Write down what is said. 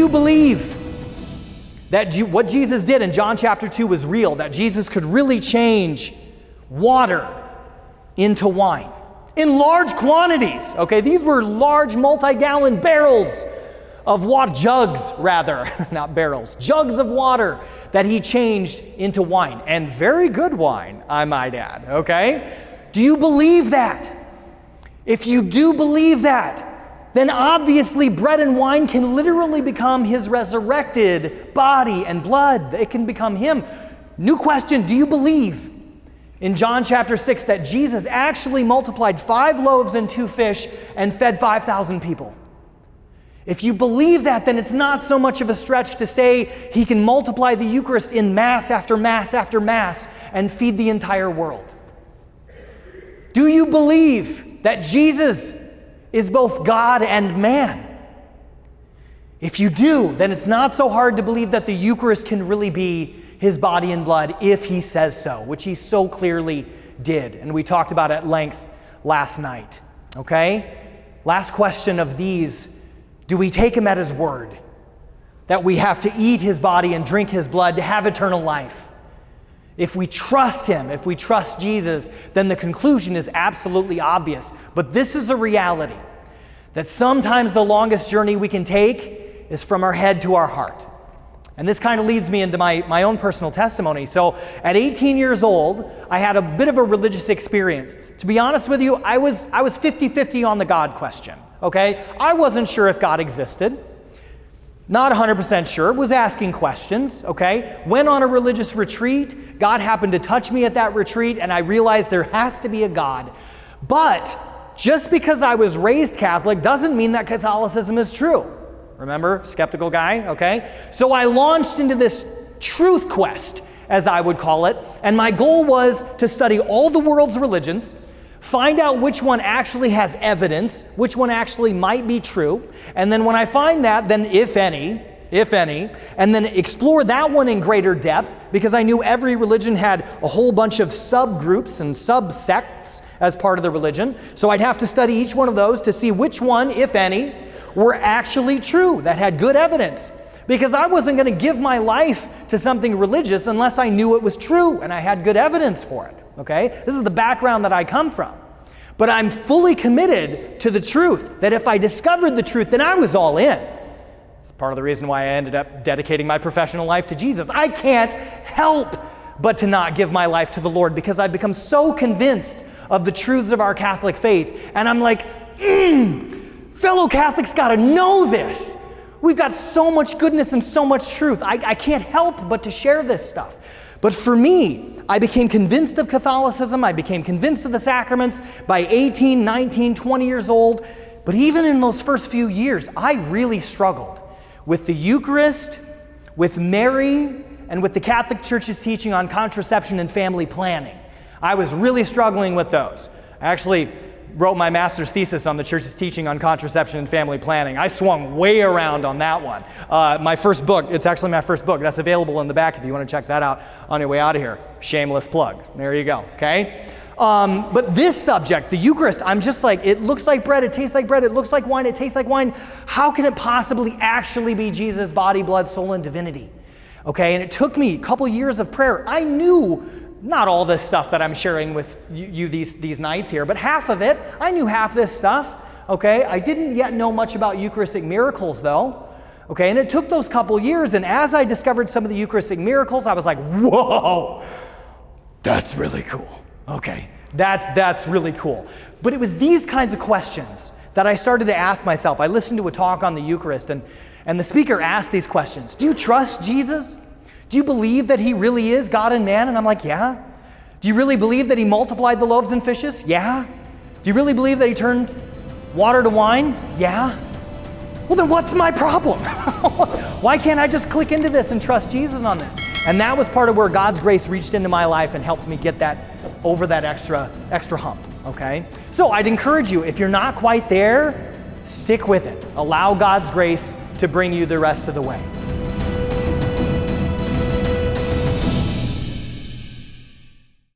you believe that what Jesus did in John chapter 2 was real, that Jesus could really change water into wine in large quantities? Okay, these were large multi-gallon barrels of water, jugs rather, not barrels, jugs of water that he changed into wine, and very good wine, I might add, okay? Do you believe that? If you do believe that, then obviously bread and wine can literally become his resurrected body and blood. It can become him. New question, do you believe in John chapter 6 that Jesus actually multiplied 5 loaves and 2 fish and fed 5,000 people? If you believe that, then it's not so much of a stretch to say he can multiply the Eucharist in mass after mass after mass and feed the entire world. Do you believe that Jesus is both God and man? If you do, then it's not so hard to believe that the Eucharist can really be his body and blood if he says so, which he so clearly did. And we talked about it at length last night. Okay? Last question of these: do we take him at his word that we have to eat his body and drink his blood to have eternal life? If we trust him, if we trust Jesus, then the conclusion is absolutely obvious. But this is a reality, that sometimes the longest journey we can take is from our head to our heart. And this kind of leads me into my own personal testimony. So at 18 years old, I had a bit of a religious experience. To be honest with you, I was 50-50 on the God question, okay? I wasn't sure if God existed. Not 100% sure, was asking questions, okay? Went on a religious retreat. God happened to touch me at that retreat, and I realized there has to be a God. But just because I was raised Catholic doesn't mean that Catholicism is true. Remember, skeptical guy, okay? So I launched into this truth quest, as I would call it, and my goal was to study all the world's religions, find out which one actually has evidence, which one actually might be true, and then when I find that, then if any, and then explore that one in greater depth, because I knew every religion had a whole bunch of subgroups and subsects as part of the religion, so I'd have to study each one of those to see which one, if any, were actually true, that had good evidence. Because I wasn't going to give my life to something religious unless I knew it was true and I had good evidence for it. Okay? This is the background that I come from. But I'm fully committed to the truth, that if I discovered the truth, then I was all in. It's part of the reason why I ended up dedicating my professional life to Jesus. I can't help but to not give my life to the Lord because I've become so convinced of the truths of our Catholic faith. And I'm like, fellow Catholics got to know this. We've got so much goodness and so much truth. I can't help but to share this stuff. But for me, I became convinced of Catholicism. I became convinced of the sacraments by 18, 19, 20 years old. But even in those first few years, I really struggled with the Eucharist, with Mary, and with the Catholic Church's teaching on contraception and family planning. I was really struggling with those. I actually wrote my master's thesis on the Church's teaching on contraception and family planning. I swung way around on that one. My first book, it's actually my first book. That's available in the back if you want to check that out on your way out of here. Shameless plug. There you go, okay? But this subject, the Eucharist, I'm just like, it looks like bread, it tastes like bread, it looks like wine, it tastes like wine. How can it possibly actually be Jesus' body, blood, soul, and divinity? Okay, and it took me a couple years of prayer. I knew not all this stuff that I'm sharing with you these nights here, but half of it. I knew half this stuff, okay? I didn't yet know much about Eucharistic miracles, though, okay? And it took those couple years, and as I discovered some of the Eucharistic miracles, I was like, whoa, that's really cool. Okay, that's really cool. But it was these kinds of questions that I started to ask myself. I listened to a talk on the Eucharist, and the speaker asked these questions. Do you trust Jesus? Do you believe that he really is God and man? And I'm like, yeah. Do you really believe that he multiplied the loaves and fishes? Yeah. Do you really believe that he turned water to wine? Yeah. Well, then what's my problem? Why can't I just click into this and trust Jesus on this? And that was part of where God's grace reached into my life and helped me get that over that extra hump, okay? So I'd encourage you, if you're not quite there, stick with it. Allow God's grace to bring you the rest of the way.